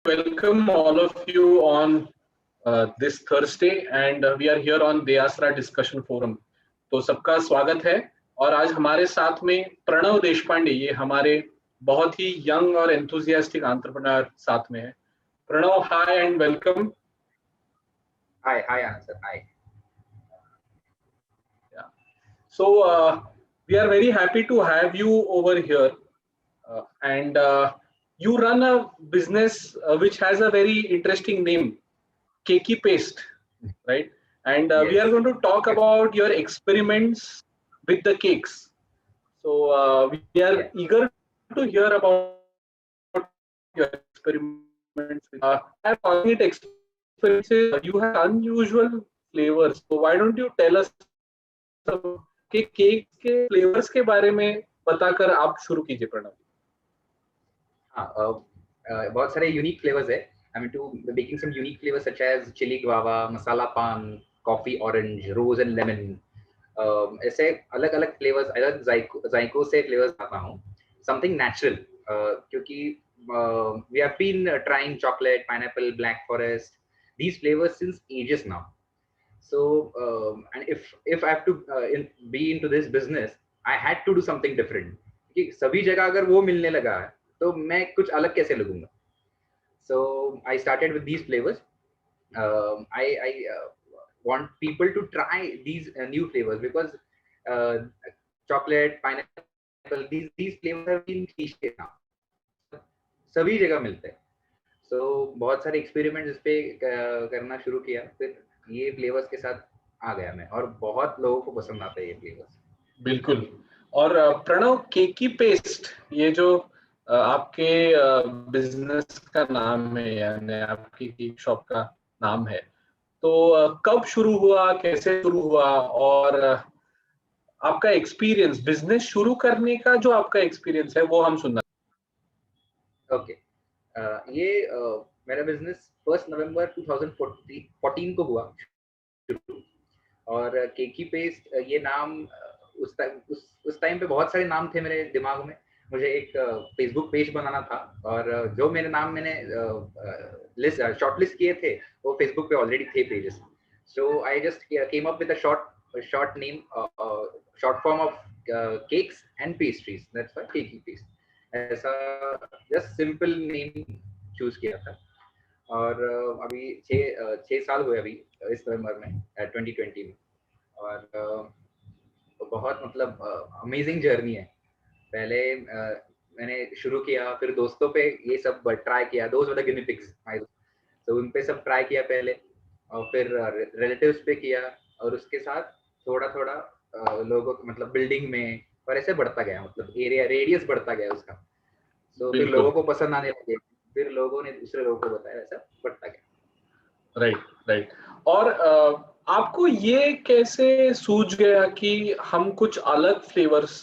welcome all of you on this Thursday and we are here on Deyasra Discussion Forum. तो सबका स्वागत है और आज हमारे साथ में प्रणव देशपांडे, ये हमारे बहुत ही यंग और एंथुसियास्टिक एंटरप्रेन्योर साथ में है. Pranav, hi and welcome. Hi, Answer. Hi. Yeah. So we are very happy to have you over here, and you run a business which has a very interesting name, Cakey Paste, right? And we Yes. are going to talk about your experiments with the cakes. So we are eager to hear about your experiments. I have calling it experiences. You have unusual flavors. So why don't you tell us कि cake के flavours के बारे में बताकर आप शुरू कीजिए प्रणव. हाँ, बहुत सारे यूनिक फ्लेवर्स है. I mean to baking some unique flavours such as chilli guava, masala paan, coffee orange, rose and lemon. ऐसे अलग अलग फ्लेवर्स, अलग जायकों से फ्लेवर्स आता हूँ. समथिंग नेचुरल, क्योंकि we have been trying chocolate, pineapple, black forest, these flavors since ages now. So and if I have to be into this business, I had to do something different. कि सभी जगह अगर वो मिलने लगा है तो मैं कुछ अलग कैसे लगूंगा. So I started with these flavors. I want people to try these new flavors because chocolate, pineapple, these flavors have been cliche now. सभी जगह मिलते हैं. So बहुत सारे एक्सपेरिमेंट्स इस पे करना शुरू किया, फिर ये फ्लेवर्स के साथ आ गया मैं, और बहुत लोगों को पसंद आता है ये फ्लेवर्स. बिल्कुल. और प्रणव, केकी पेस्ट ये जो आपके बिजनेस का नाम है, यानी आपकी केक शॉप का नाम है, तो कब शुरू हुआ, कैसे शुरू हुआ, और आपका एक्सपीरियंस, बिजनेस शुरू करने का जो आपका एक्सपीरियंस है वो हम सुनना. ओके. ये मेरा बिजनेस 1 नवंबर 2014 को हुआ शुरू. और केकी पेस्ट ये नाम उस टाइम पे बहुत सारे नाम थे मेरे दिमाग में. मुझे एक फेसबुक पेज बनाना था, और जो मेरे नाम मैंने शॉर्टलिस्ट किए थे वो फेसबुक पे ऑलरेडी थे pages. So I just came up with a short name, short form of cakes and pastries. That's why cakey paste. ऐसा जस्ट सिंपल नेम चूज किया था. और अभी 6 साल हुए अभी इस नवंबर में 2020 में. और बहुत मतलब अमेजिंग जर्नी है. पहले मैंने शुरू किया, फिर दोस्तों पे ये सब ट्राई किया. दोस्त मतलब गिनी पिग्स, तो उन पे सब ट्राई किया पहले, और फिर रिलेटिव्स पे किया, और उसके साथ थोड़ा थोड़ा लोगों मतलब बिल्डिंग में, और ऐसे बढ़ता गया, मतलब एरिया रेडियस बढ़ता गया उसका. तो फिर लोगों को पसंद आने लगे, फिर लोगों ने दूसरे लोगों को बताया, ऐसा बढ़ता गया. राइट. और आपको ये कैसे सूझ गया कि हम कुछ अलग फ्लेवर्स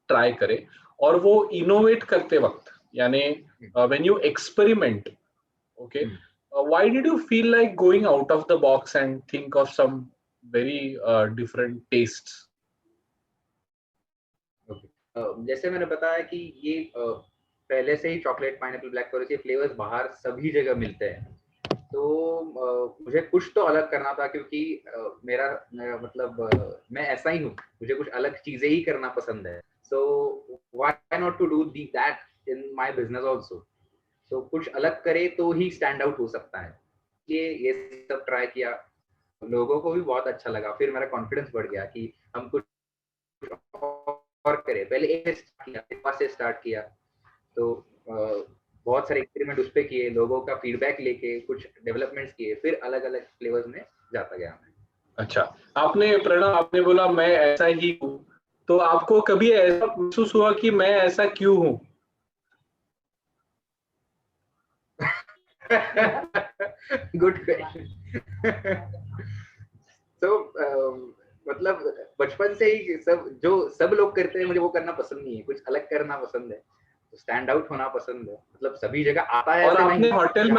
ट्राई करें, और वो इनोवेट करते वक्त, यानी when you experiment, okay, why did you feel like going out of the box and think of some very different tastes? जैसे मैंने बताया कि ये पहले से ही चॉकलेट, पाइनएप्पल, ब्लैक फॉरेस्ट, ये फ्लेवर्स बाहर सभी जगह मिलते हैं. तो मुझे कुछ तो अलग करना था, क्योंकि मेरा मतलब मैं ऐसा ही हूँ, मुझे कुछ अलग चीजें ही करना पसंद है. So why not to do that in my business also. So कुछ अलग करे तो ही स्टैंड आउट हो सकता है. ये सब ट्राई किया, लोगों को भी बहुत अच्छा लगा. फिर मेरा कॉन्फिडेंस बढ़ गया कि हम कुछ और करें. पहले एक से स्टार्ट किया, तो बहुत सारे एक्सपेरिमेंट उस पे किए, लोगों का फीडबैक लेके कुछ डेवलपमेंट्स किए, फिर अलग अलग फ्लेवर्स में जाता गया. अच्छा, आपने प्रणव, आपने बोला मैं ऐसा ही हूँ, तो आपको कभी ऐसा महसूस हुआ कि मैं ऐसा क्यों हूँ? Good question. तो मतलब बचपन से ही सब लोग करते हैं, मुझे वो करना पसंद नहीं है. कुछ अलग करना पसंद है, स्टैंड आउट होना पसंद है. मतलब सभी जगह आता है. और आपने होटल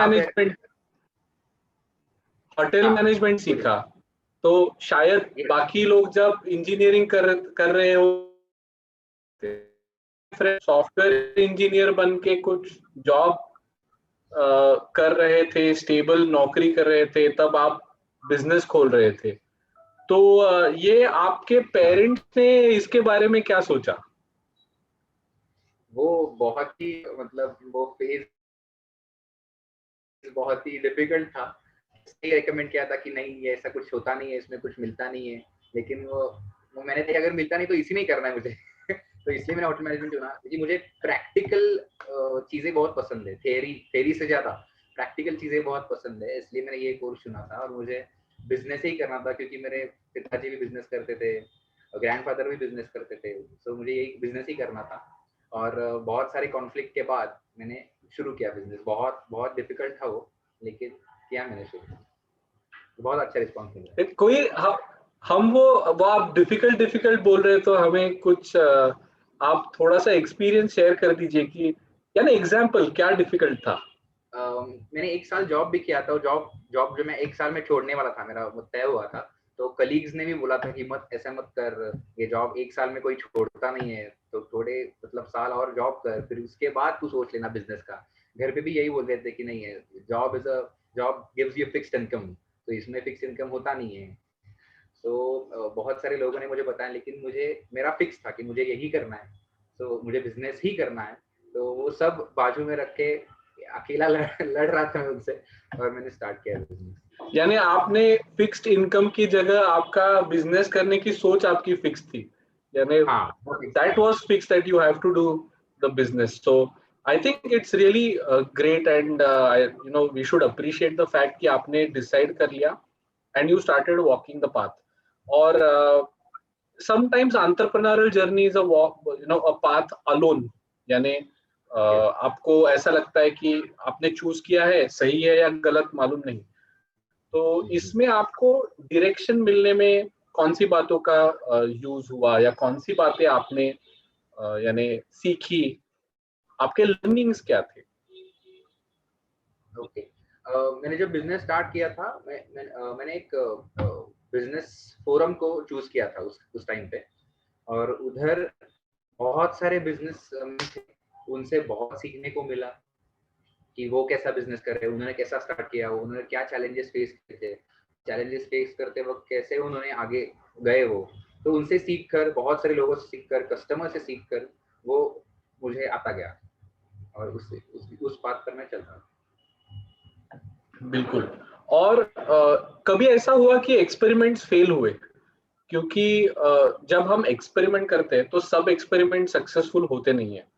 मैनेजमेंट सीखा, तो शायद बाकी लोग जब इंजीनियरिंग कर रहे हो, सॉफ्टवेयर इंजीनियर बन के कुछ जॉब कर रहे थे, स्टेबल नौकरी कर रहे थे, तब आप बिजनेस खोल रहे थे। तो ये आपके हाँ, पेरेंट्स ने इसके बारे में क्या सोचा? वो बहुत ही मतलब वो फेज बहुत ही डिफिकल्ट था। इसने रेकमेंड किया था कि नहीं ये ऐसा कुछ होता नहीं है, इसमें कुछ मिलता नहीं है, लेकिन वो मैंने देखा अगर मिलता नहीं तो इसी में ही करना है मुझे। तो इसलिए मैंने होटल मैनेजमेंट चुना, क्योंकि मुझे प्रैक्टिकल चीजें बहुत पसंद है, थेरी से ज्यादा प्रैक्टिकल चीजें बहुत पसंद है, इसलिए मैंने ये कोर्स चुना था। और मुझे बिजनेस ही करना था, क्योंकि मेरे पिताजी भी बिजनेस करते थे और ग्रैंडफादर भी बिजनेस करते थे, तो मुझे यही बिजनेस ही करना था। और बहुत सारे कॉन्फ्लिक्ट के बाद मैंने शुरू किया बिजनेस। बहुत बहुत डिफिकल्ट था वो, लेकिन किया मैंने शुरू। बहुत अच्छा रिस्पॉन्स मिला। कोई हम वो आप डिफिकल्ट डिफिकल्ट बोल रहे हैं, तो हमें कुछ आप थोड़ा सा एक्सपीरियंस शेयर कर दीजिए कि यानी एग्जाम्पल क्या डिफिकल्ट था? मैंने 1 साल जॉब भी किया था, और जॉब जॉब जो मैं 1 साल में छोड़ने वाला था, मेरा वो तय हुआ था। तो कलीग्स ने भी बोला था कि मत ऐसा मत कर, ये जॉब 1 साल में कोई छोड़ता नहीं है, तो थोड़े मतलब साल और जॉब कर, फिर उसके बाद तू सोच लेना बिजनेस का। घर पे भी यही बोल रहे थे कि नहीं है, job gives you fixed income, तो इसमें फिक्स इनकम होता नहीं है। तो बहुत सारे लोगों ने मुझे बताया, लेकिन मुझे मेरा फिक्स था कि मुझे यही करना है, तो मुझे बिजनेस ही करना है। तो वो सब बाजू में रख के अकेला लड़ रहा था मैं उनसे, और मैंने स्टार्ट किया बिजनेस। यानी आपने फिक्स्ड इनकम की जगह आपका बिजनेस करने की सोच आपकी फिक्स थी, यानी हाँ, वो फिक्स that था। was fixed that you have to do the business. So I think it's really great, and we should appreciate the fact कि आपने decide कर लिया and you started walking the path. और sometimes entrepreneurial journey is a walk, a path alone. यानी Yes. आपको ऐसा लगता है कि आपने चूज किया है, सही है या गलत मालूम नहीं, तो जी। इसमें आपको डायरेक्शन मिलने में कौन सी बातों का यूज हुआ, या कौन सी बातें आपने यानी सीखी, आपके लर्निंग्स क्या थे? ओके। मैंने जब बिजनेस स्टार्ट किया था, मैंने एक बिजनेस फोरम को चूज किया था उस टाइम पे। और उधर बहुत सारे बिजनेस थे, उनसे बहुत सीखने को मिला कि वो कैसा बिजनेस कर रहे हैं, उन्होंने कैसा स्टार्ट किया, उन्होंने क्या चैलेंजेस फेस किए थे, चैलेंजेस फेस करते वक्त कैसे उन्होंने आगे गए वो। तो उनसे सीख कर, बहुत सारे लोगों से सीख कर, कस्टमर से सीख कर, वो मुझे आता गया, और उस बात पर मैं चल रहा हूँ। बिल्कुल। और कभी ऐसा हुआ कि एक्सपेरिमेंट्स फेल हुए? क्योंकि जब हम एक्सपेरिमेंट करते हैं तो सब एक्सपेरिमेंट सक्सेसफुल होते नहीं है।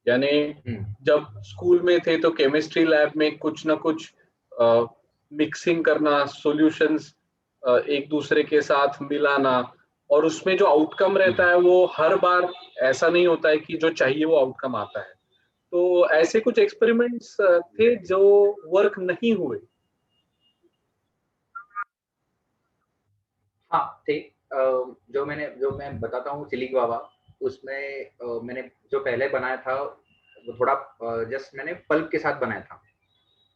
यानी हम्म। जब स्कूल में थे तो केमिस्ट्री लैब में कुछ ना कुछ मिक्सिंग करना, सॉल्यूशंस एक दूसरे के साथ मिलाना, और उसमें जो आउटकम रहता है वो हर बार ऐसा नहीं होता है कि जो चाहिए वो आउटकम आता है। तो ऐसे कुछ एक्सपेरिमेंट्स थे एग्जैक्टली। जो वर्क नहीं हुए? हाँ, थे। जो मैं बताता हूँ चिली गुआवा, उसमें मैंने जो पहले बनाया था वो थोड़ा जस्ट मैंने पल्प के साथ बनाया था।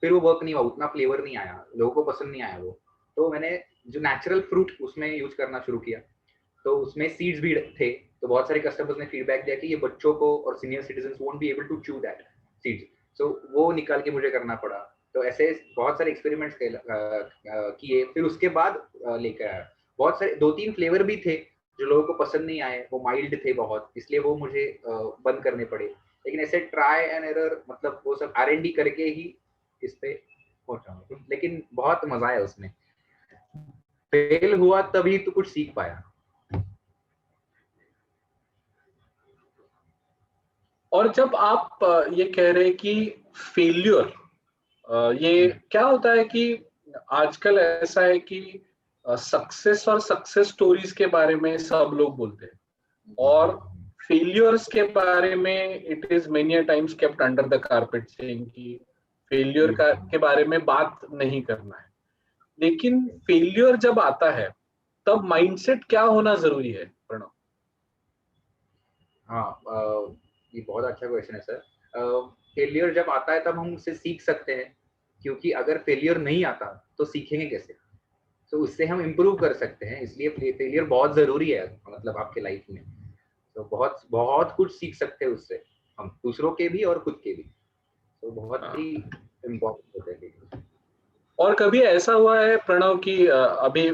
फिर वो वर्क नहीं हुआ, उतना फ्लेवर नहीं आया, लोगों को पसंद नहीं आया वो। तो मैंने जो नेचुरल फ्रूट उसमें यूज करना शुरू किया। तो उसमें सीड्स भी थे, तो बहुत सारे कस्टमर्स ने फीडबैक दिया कि ये बच्चों को और senior citizen won't be able to chew that seeds. So वो निकाल के मुझे करना पड़ा। तो ऐसे बहुत सारे एक्सपेरिमेंट्स किए, फिर उसके बाद लेकर आया। बहुत सारे 2-3 फ्लेवर भी थे जो लोगों को पसंद नहीं आए, वो माइल्ड थे बहुत, इसलिए वो मुझे बंद करने पड़े। लेकिन ऐसे ट्राई एंड एरर, मतलब वो सब R&D करके ही इस पे पहुंचा हूं। लेकिन बहुत मजा आया उसमें। फेल हुआ तभी तो कुछ सीख पाया। और जब आप ये कह रहे हैं कि फेल्यूर, ये हम्म। क्या होता है कि आजकल ऐसा है कि सक्सेस और सक्सेस स्टोरीज के बारे में सब लोग बोलते हैं, और फेलियर्स के बारे में it is many times kept under the carpet, saying कि फेलियर का के बारे में बात नहीं करना है। लेकिन फेलियर जब आता है तब माइंडसेट क्या होना जरूरी है, प्रणव? हाँ, ये बहुत अच्छा क्वेश्चन है सर। फेलियर जब आता है तब हम उससे सीख सकते हैं, क्योंकि अगर फेलियर नहीं आता तो सीखेंगे कैसे? तो उससे हम इम्प्रूव कर सकते हैं, इसलिए फेलियर बहुत जरूरी है, मतलब आपके लाइफ में। तो बहुत बहुत कुछ सीख सकते हैं उससे, हम दूसरों के भी और खुद के भी। तो बहुत ही हाँ, इम्पोर्टेंट होता है। और कभी ऐसा हुआ है प्रणव कि अभी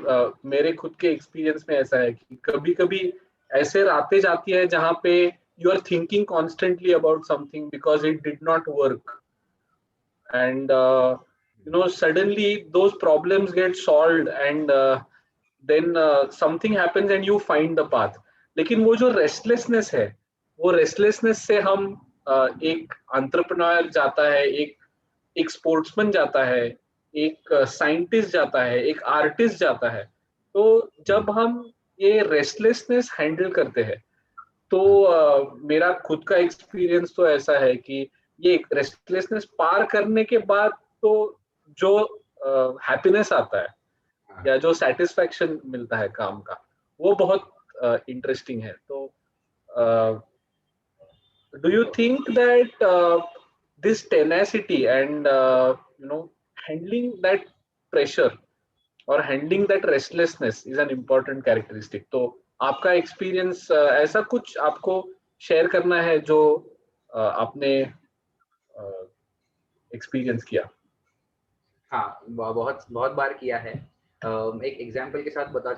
मेरे खुद के एक्सपीरियंस में ऐसा है कि कभी कभी ऐसे रातें जाती है जहाँ पे you are thinking constantly about something because it did not work and suddenly those problems get solved and then something happens and you find the path. लेकिन वो जो रेस्टलेसनेस है, वो रेस्टलेसनेस से हम एक एंटरप्रेन्योर जाता है, एक स्पोर्ट्समैन जाता है, एक साइंटिस्ट जाता है, एक आर्टिस्ट जाता है। तो जब हम ये रेस्टलेसनेस हैंडल करते हैं तो मेरा खुद का एक्सपीरियंस तो ऐसा है कि ये रेस्टलेसनेस पार करने के बाद तो जो हैप्पीनेस आता है या जो सेटिस्फैक्शन मिलता है काम का, वो बहुत इंटरेस्टिंग है। तो do you think that this tenacity and handling that pressure or handling that restlessness is an important characteristic? तो आपका एक्सपीरियंस ऐसा कुछ आपको शेयर करना है जो आपने एक्सपीरियंस किया? हाँ, बहुत बहुत बार किया है। एक एग्जांपल के साथ बता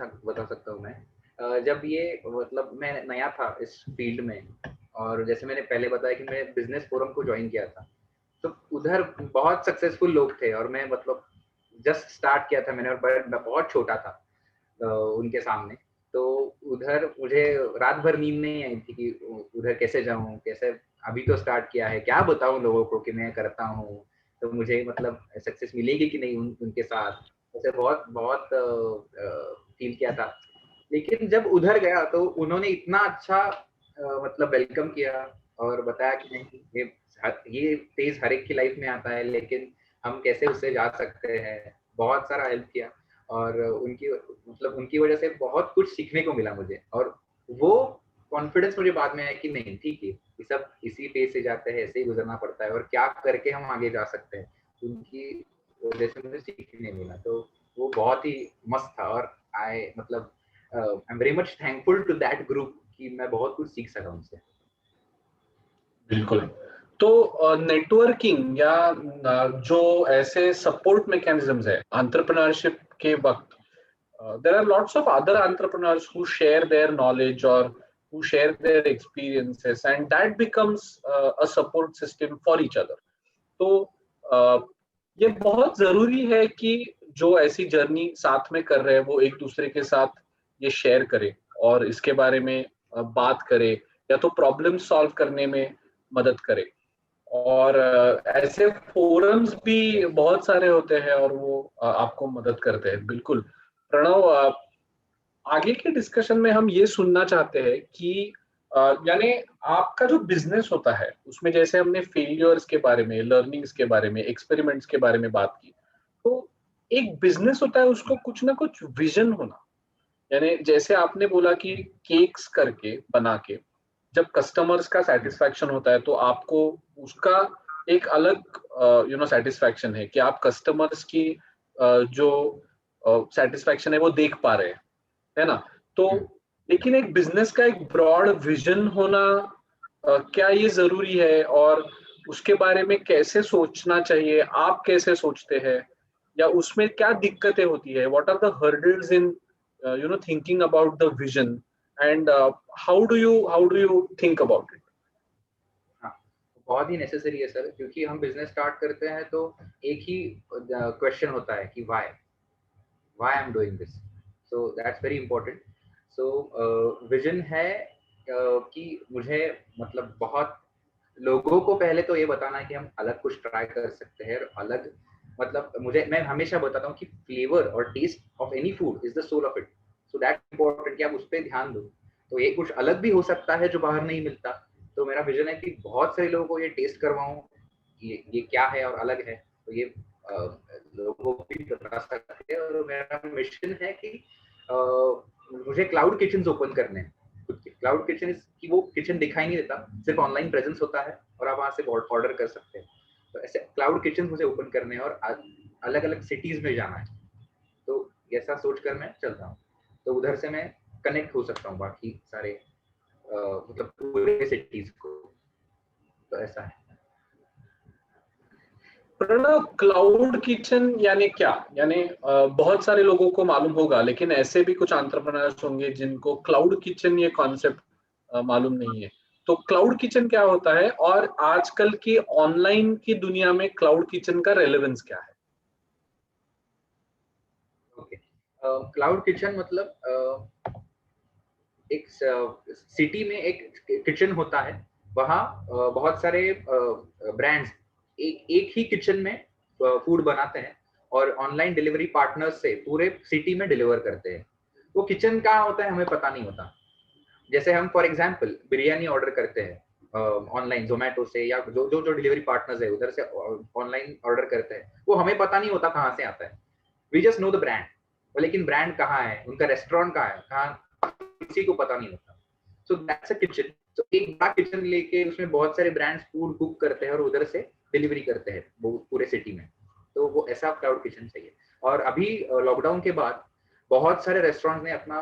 सकता हूँ मैं। जब ये मतलब मैं नया था इस फील्ड में, और जैसे मैंने पहले बताया कि मैं बिजनेस फोरम को ज्वाइन किया था, तो उधर बहुत सक्सेसफुल लोग थे और मैं मतलब जस्ट स्टार्ट किया था मैंने, और मैं बहुत छोटा था उनके सामने। तो उधर मुझे रात भर नींद नहीं आई थी कि उधर कैसे जाऊं, कैसे, अभी तो स्टार्ट किया है, क्या बताऊं लोगों को कि मैं करता हूँ, तो मुझे मतलब सक्सेस मिलेगी कि नहीं उनके साथ। ऐसे बहुत बहुत फील किया था। लेकिन जब उधर गया तो उन्होंने इतना अच्छा मतलब वेलकम किया और बताया कि नहीं, ये फेज हर एक की लाइफ में आता है, लेकिन हम कैसे उससे जा सकते हैं। बहुत सारा हेल्प किया और उनकी वजह से बहुत कुछ सीखने को मिला मुझे। और वो कॉन्फिडेंस मुझे बाद में आया कि नहीं ठीक है, ये सब इसी फेज से जाते हैं, ऐसे ही गुजरना पड़ता है, और क्या करके हम आगे जा सकते हैं, उनकी वजह से मुझे सीखने मिला। तो वो बहुत ही मस्त था। और आई मतलब I am very much thankful to that group कि मैं बहुत कुछ सीख सका उनसे। बिल्कुल। तो नेटवर्किंग या जो ऐसे सपोर्ट मैकेनिज्म्स है एंटरप्रेन्योरशिप के वक्त, there are lots of other entrepreneurs who share their knowledge or who share their experiences and that becomes a support system for each other. तो ये बहुत जरूरी है कि जो ऐसी जर्नी साथ में कर रहे हैं वो एक दूसरे के साथ ये शेयर करे और इसके बारे में बात करे या तो प्रॉब्लम सॉल्व करने में मदद करे। और ऐसे फोरम्स भी बहुत सारे होते हैं और वो आपको मदद करते हैं। बिल्कुल प्रणव, आगे के डिस्कशन में हम ये सुनना चाहते हैं कि यानी आपका जो बिजनेस होता है उसमें जैसे हमने फेलियर्स के बारे में, लर्निंग्स के बारे में, एक्सपेरिमेंट्स के बारे में बात की, तो एक बिजनेस होता है उसको कुछ ना कुछ विजन होना। यानी जैसे आपने बोला कि केक्स करके बना के जब कस्टमर्स का सेटिस्फैक्शन होता है तो आपको उसका एक अलग सेटिस्फैक्शन है कि आप कस्टमर्स की जो सेटिस्फैक्शन है वो देख पा रहे हैं, है ना? तो लेकिन एक बिजनेस का एक ब्रॉड विजन होना क्या ये जरूरी है? और उसके बारे में कैसे सोचना चाहिए? आप कैसे सोचते हैं? या उसमें क्या दिक्कतें होती है? What are the hurdles in thinking about the vision and how do you think about it? हाँ, बहुत ही नेसेसरी है सर, क्योंकि हम बिजनेस स्टार्ट करते हैं तो एक ही क्वेश्चन होता है कि why I'm doing this. So that's very important. So vision है कि मुझे मतलब बहुत लोगों को पहले तो ये बताना है कि हम अलग कुछ ट्राई कर सकते हैं। और अलग मतलब मैं हमेशा बताता हूँ कि फ्लेवर और taste of any food is the soul of it. So that important कि आप उस पर ध्यान दो। तो ये कुछ अलग भी हो सकता है जो बाहर नहीं मिलता। तो मेरा विजन है कि बहुत सारे लोगों को ये टेस्ट करवाऊं, ये क्या है और अलग है, तो ये लोगों को भी बता सकते हैं। और मेरा मिशन है कि मुझे क्लाउड किचन ओपन करने हैं। क्लाउड किचन कि वो किचन दिखाई नहीं देता, सिर्फ ऑनलाइन प्रेजेंस होता है और आप वहां से ऑर्डर कर सकते हैं। तो ऐसे क्लाउड किचन मुझे ओपन करने हैं और अलग अलग सिटीज में जाना है। तो ऐसा सोच कर मैं चलता हूँ, तो उधर से मैं कनेक्ट हो सकता हूँ बाकी सारे मतलब पूरे सिटीज को। तो ऐसा है। प्रणव, क्लाउड किचन यानी क्या? यानी बहुत सारे लोगों को मालूम होगा, लेकिन ऐसे भी कुछ एंटरप्रेन्योर्स होंगे जिनको क्लाउड किचन ये कॉन्सेप्ट मालूम नहीं है। तो क्लाउड किचन क्या होता है, और आजकल की ऑनलाइन की दुनिया में क्लाउड किचन का रेलेवेंस क्या है? ओके, क्लाउड किचन मतलब एक सिटी में एक किचन होता है, वहाँ बहुत सारे ब्रांड्स एक एक ही किचन में फूड बनाते हैं और ऑनलाइन डिलीवरी पार्टनर्स से पूरे सिटी में डिलीवर करते हैं। वो किचन कहाँ होता है हमें पता नहीं होता। जैसे हम फॉर एग्जांपल बिरयानी ऑर्डर करते हैं ऑनलाइन जोमेटो से, या जो जो जो डिलीवरी पार्टनर्स है उधर से ऑनलाइन ऑर्डर करते हैं, वो हमें पता नहीं होता कहाँ से आता है। We just know the brand, लेकिन ब्रांड कहाँ है, उनका रेस्टोरेंट कहाँ है, कहाँ, किसी को पता नहीं होता। So that's a kitchen. तो एक बड़ा किचन लेके उसमें बहुत सारे ब्रांड्स फूड कुक करते हैं और उधर से डिलीवरी करते हैं वो पूरे सिटी में। तो वो ऐसा क्लाउड किचन चाहिए। और अभी लॉकडाउन के बाद बहुत सारे रेस्टोरेंट ने अपना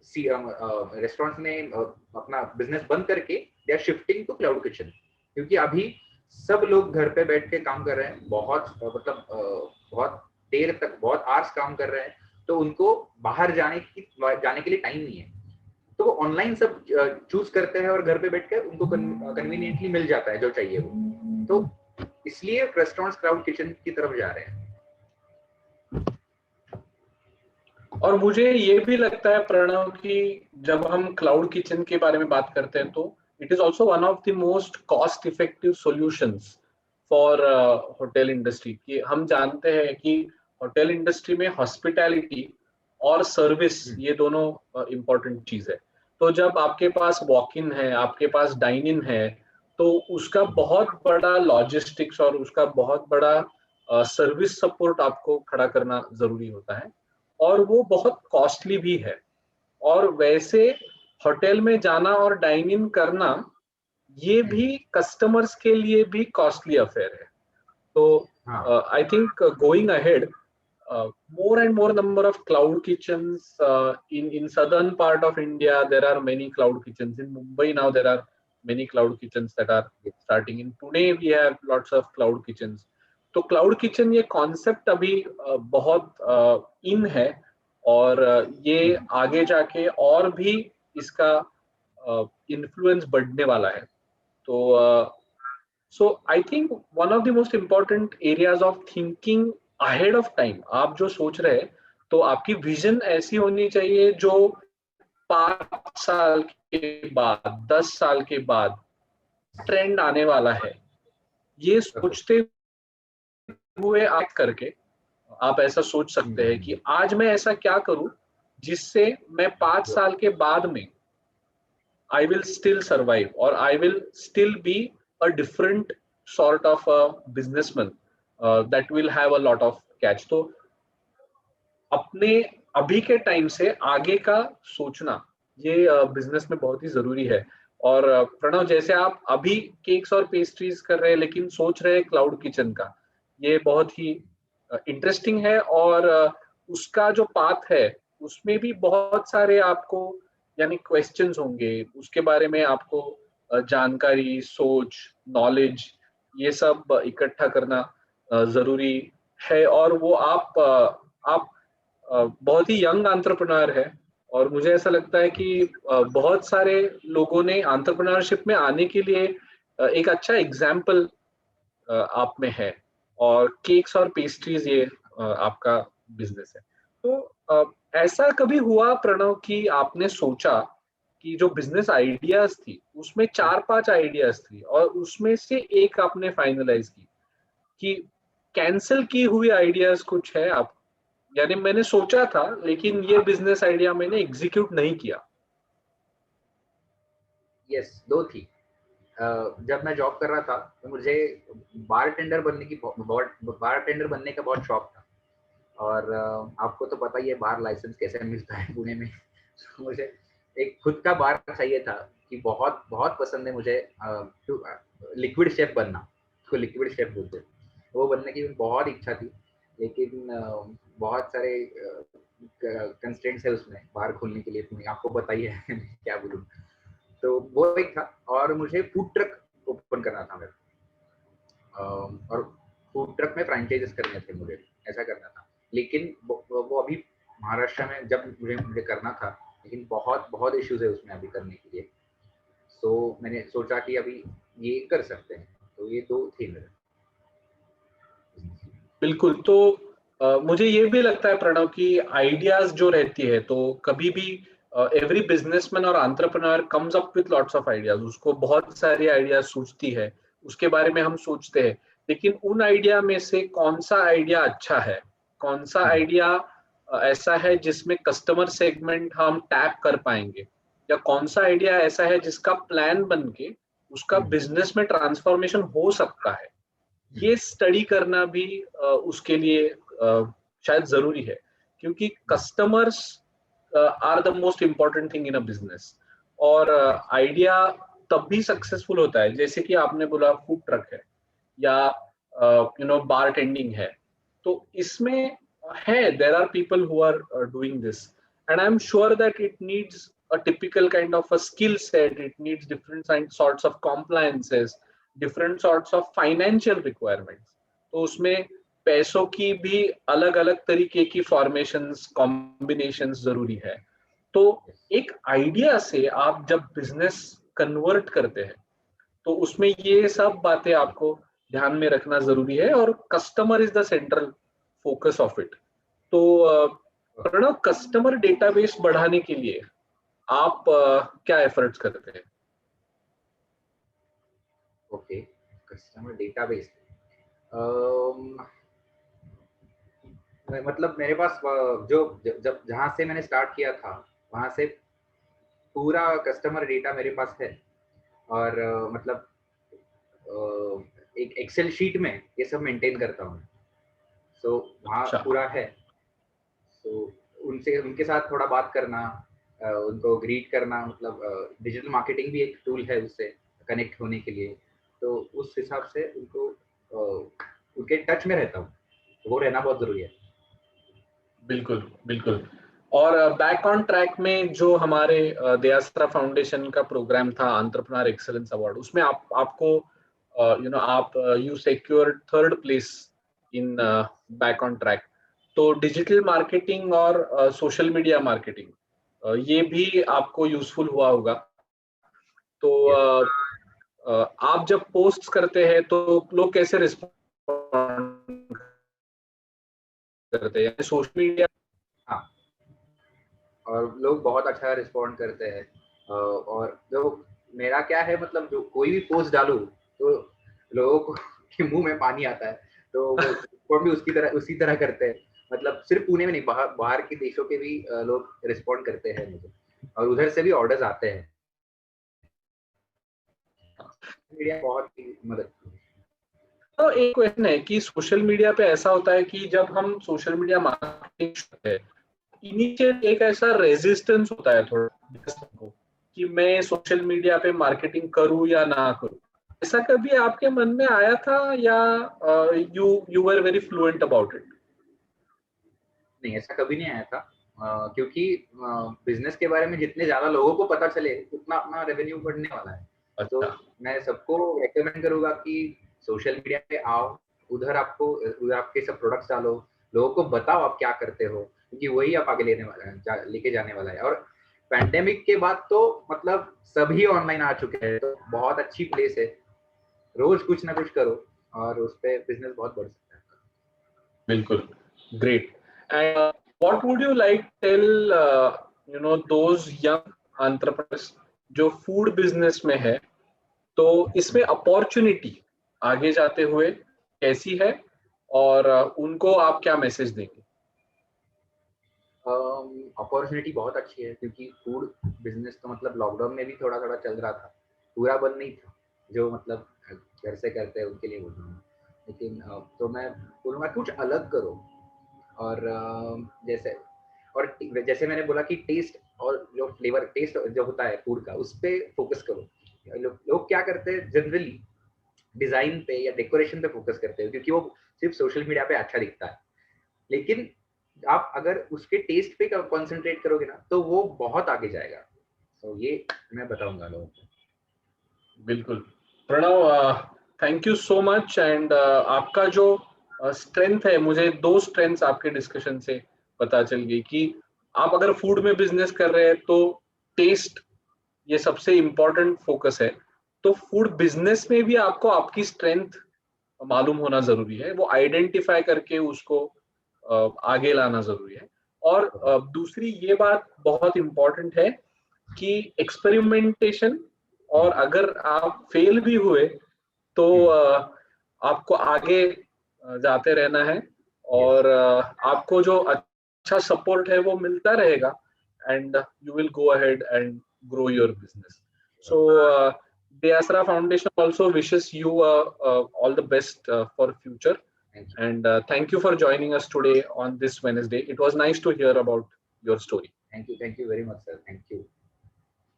रेस्टोरेंट्स ने अपना बिजनेस बंद करके they are shifting to cloud kitchen, क्योंकि अभी सब लोग घर पे बैठ के काम कर रहे हैं, बहुत मतलब बहुत देर तक बहुत आवर्स काम कर रहे हैं, तो उनको बाहर जाने के लिए टाइम नहीं है। तो वो ऑनलाइन सब चूज करते हैं और घर पे बैठ के उनको कन्वीनियंटली मिल जाता है जो चाहिए वो। तो इसलिए रेस्टोरेंट्स क्लाउड किचन की तरफ जा रहे हैं। और मुझे ये भी लगता है प्रणव कि जब हम क्लाउड किचन के बारे में बात करते हैं, तो it is also one of the most cost effective solutions for hotel industry. कि हम जानते हैं कि होटल इंडस्ट्री में हॉस्पिटैलिटी और सर्विस ये दोनों इम्पोर्टेंट चीज है। तो जब आपके पास वॉक इन है, आपके पास डाइन इन है, तो उसका बहुत बड़ा लॉजिस्टिक्स और उसका बहुत बड़ा सर्विस सपोर्ट आपको खड़ा करना जरूरी होता है, और वो बहुत कॉस्टली भी है। और वैसे होटल में जाना और डाइन इन करना ये भी कस्टमर्स के लिए भी कॉस्टली अफेयर है। तो हाँ, I think going ahead, more and more number of cloud kitchens in southern part of India. There are many cloud kitchens. In Mumbai now there are many cloud kitchens that are starting. In Pune we have lots of cloud kitchens. तो cloud kitchen ये concept अभी बहुत इन है, और ये आगे जाके और भी इसका इन्फ्लुएंस बढ़ने वाला है। तो so I think one of the most important areas of thinking ahead of time, आप जो सोच रहे हैं, तो आपकी विजन ऐसी होनी चाहिए जो 5 साल के बाद, 10 साल के बाद ट्रेंड आने वाला है, ये ओके, सोचते हुए आप करके आप ऐसा सोच सकते हैं कि आज मैं ऐसा क्या करूं जिससे मैं 5 साल के बाद में I will still survive, or I will still be a different sort of a businessman that will have a lot of catch. तो अपने अभी के टाइम से आगे का सोचना ये बिजनेस में बहुत ही जरूरी है। और प्रणव, जैसे आप अभी केक्स और पेस्ट्रीज कर रहे हैं लेकिन सोच रहे हैं क्लाउड किचन का, ये बहुत ही इंटरेस्टिंग है। और उसका जो पाथ है उसमें भी बहुत सारे आपको यानी क्वेश्चंस होंगे, उसके बारे में आपको जानकारी, सोच, नॉलेज ये सब इकट्ठा करना जरूरी है। और वो आप बहुत ही यंग एंटरप्रेन्योर है, और मुझे ऐसा लगता है कि बहुत सारे लोगों ने एंटरप्रेन्योरशिप में आने के लिए एक अच्छा एग्जाम्पल आप में है, और केक्स और पेस्ट्रीज ये आपका बिजनेस है। तो ऐसा कभी हुआ प्रणव कि आपने सोचा कि जो बिजनेस आइडियाज थी उसमें 4-5 आइडियाज थी और उसमें से एक आपने फाइनलाइज की, कि कैंसिल की हुई आइडियाज कुछ है आप, यानी मैंने सोचा था लेकिन ये बिजनेस आइडिया मैंने एग्जीक्यूट नहीं किया? यस, दो थी। जब मैं जॉब कर रहा था तो मुझे बार टेंडर बनने का बहुत शौक था। और आपको तो पता ही है बार लाइसेंस कैसे मिलता है पुणे में। तो मुझे एक खुद का बार चाहिए था, कि बहुत बहुत पसंद है मुझे लिक्विड शेफ बनना, उसको लिक्विड शेफ बोलते हैं। वो बनने की बहुत इच्छा थी, लेकिन बहुत सारे कंस्ट्रेंट्स है उसमें बार खोलने के लिए, पुणे आपको पता ही है। क्या बोलूँ। तो वो एक था, और मुझे फूड ट्रक ओपन करना था मेरे। और फूड ट्रक में फ्रेंचाइजेस करने थे मुझे, ऐसा करना था। लेकिन वो अभी महाराष्ट्र में जब मुझे करना था, लेकिन बहुत बहुत इश्यूज है उसमें अभी करने के लिए। तो मैंने सोचा कि अभी ये कर सकते हैं, तो ये दो थे मेरे। बिल्कुल। तो मुझे ये भी लगता है प्रणव कि आइडियाज जो रहती है, तो कभी भी एवरी बिजनेसमैन और entrepreneur comes up with lots of ideas. उसको बहुत सारी आइडियाज सूझती है, उसके बारे में हम सोचते हैं, लेकिन उन आइडिया में से कौन सा आइडिया अच्छा है, कौन सा आइडिया ऐसा है जिसमें कस्टमर सेगमेंट हम टैप कर पाएंगे, या कौन सा आइडिया ऐसा है जिसका प्लान बन के उसका बिजनेस में ट्रांसफॉर्मेशन हो सकता है, ये स्टडी करना भी उसके लिए शायद जरूरी है। क्योंकि customers are the most important thing in a business. और आइडिया तब भी सक्सेसफुल होता है, जैसे कि आपने बोला फूड ट्रक है या बार टेंडिंग है, तो इसमें है there are people who are doing this, and I am sure that it needs a typical kind of a skill set. It needs different sorts of compliances, different sorts of financial requirements. तो उसमें पैसों की भी अलग अलग तरीके की formations, combinations जरूरी है। तो एक आइडिया से आप जब बिजनेस कन्वर्ट करते हैं, तो उसमें ये सब बातें आपको ध्यान में रखना जरूरी है, और customer is the central focus of it. तो प्रणव, कस्टमर डेटाबेस बढ़ाने के लिए आप क्या एफर्ट्स करते हैं? ओके, कस्टमर डेटाबेस, मतलब मेरे पास जो जब जहाँ से मैंने स्टार्ट किया था वहाँ से पूरा कस्टमर डेटा मेरे पास है। और मतलब एक एक्सेल शीट में ये सब मेंटेन करता हूँ। सो वहाँ अच्छा। पूरा है। तो उनसे उनके साथ थोड़ा बात करना, उनको ग्रीट करना, मतलब डिजिटल मार्केटिंग भी एक टूल है उससे कनेक्ट होने के लिए। तो उस हिसाब से उनको उनके टच में रहता हूँ, वो रहना बहुत जरूरी है। बिल्कुल बिल्कुल। और बैक ऑन ट्रैक में जो हमारे दयास्त्रा फाउंडेशन का प्रोग्राम था, एंटरप्रेन्योर एक्सीलेंस अवार्ड, उसमें आपको आप you secure third place in back on track. तो डिजिटल मार्केटिंग और सोशल मीडिया मार्केटिंग, ये भी आपको यूजफुल हुआ होगा। तो आप जब पोस्ट करते हैं तो लोग कैसे रिस्पॉन्ड करते हैं सोशल मीडिया? हाँ, और लोग बहुत अच्छा रिस्पॉन्ड करते हैं। और जो मेरा क्या है, मतलब जो कोई भी पोस्ट डालूं तो लोगों को के मुंह में पानी आता है, तो वो रिस्पॉन्ड भी उसी तरह करते हैं। मतलब सिर्फ पुणे में नहीं, बाहर के देशों के भी लोग रिस्पॉन्ड करते हैं मुझे, और उधर से भी ऑर्डर्स आते हैं। मीडिया बहुत ही मदद की है। तो एक क्वेश्चन है कि सोशल मीडिया पे ऐसा होता है कि जब हम सोशल मीडिया मार्केटिंग करते हैं, इनिशियल एक ऐसा रेजिस्टेंस होता है थोड़ा को, कि मैं सोशल मीडिया पे मार्केटिंग करूं या ना करूं। ऐसा कभी आपके मन में आया था, या you you were very fluent about it? नहीं, ऐसा कभी नहीं आया था। क्योंकि बिजनेस के बारे में जितने ज्यादा लोगों को पता चले उतना अपना रेवेन्यू बढ़ने वाला है। तो अच्छा। मैं सबको रेकमेंड करूंगा कि सोशल मीडिया पे आओ, उधर आपके सब प्रोडक्ट्स डालो, लोगों को बताओ आप क्या करते हो, क्योंकि वही आप आगे लेके जाने वाला है। और पैंडेमिक के बाद तो मतलब सभी ऑनलाइन आ चुके हैं, तो बहुत अच्छी प्लेस है। रोज कुछ ना कुछ करो और उस पे बिजनेस बहुत बढ़ सकता है। बिल्कुल। Great. And what would you like tell those young entrepreneurs जो फूड बिजनेस में है, तो इसमें अपॉर्चुनिटी आगे जाते हुए कैसी है, और उनको आप क्या मैसेज देंगे? अपॉर्चुनिटी बहुत अच्छी है, क्योंकि फूड बिजनेस तो मतलब लॉकडाउन में भी थोड़ा थोड़ा चल रहा था, पूरा बंद नहीं था। जो मतलब घर से करते हैं उनके लिए बोल रहा हूँ। लेकिन तो मैं बोलूँगा कुछ अलग करो। और जैसे मैंने बोला कि टेस्ट और जो फ्लेवर टेस्ट जो होता है फूड का, उस पे फोकस करो। लोग क्या करते हैं जनरली, डिजाइन पे या डेकोरेशन पे फोकस करते हैं, क्योंकि वो सिर्फ सोशल मीडिया पे अच्छा दिखता है। लेकिन आप अगर उसके टेस्ट पे कंसंट्रेट करोगे ना, तो वो बहुत आगे जाएगा। तो ये मैं बताऊंगा लोगों को। बिल्कुल। Pranav, thank you so much. And आपका जो स्ट्रेंथ है, मुझे 2 स्ट्रेंथ्स आपके डिस्कशन से पता चल गई कि आप अगर फूड में बिजनेस कर रहे हैं तो टेस्ट ये सबसे इम्पोर्टेंट फोकस है। तो फूड बिजनेस में भी आपको आपकी स्ट्रेंथ मालूम होना जरूरी है, वो आइडेंटिफाई करके उसको आगे लाना जरूरी है। और दूसरी ये बात बहुत इम्पोर्टेंट है कि एक्सपेरिमेंटेशन, और अगर आप फेल भी हुए तो आपको आगे जाते रहना है, और आपको जो अच्छा सपोर्ट है वो मिलता रहेगा, and you will go ahead and grow your business. So the Asra Foundation also wishes you all the best for future. Thank you. And thank you for joining us today on this Wednesday. It was nice to hear about your story. Thank you very much, sir. Thank you.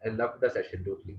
I loved the session totally.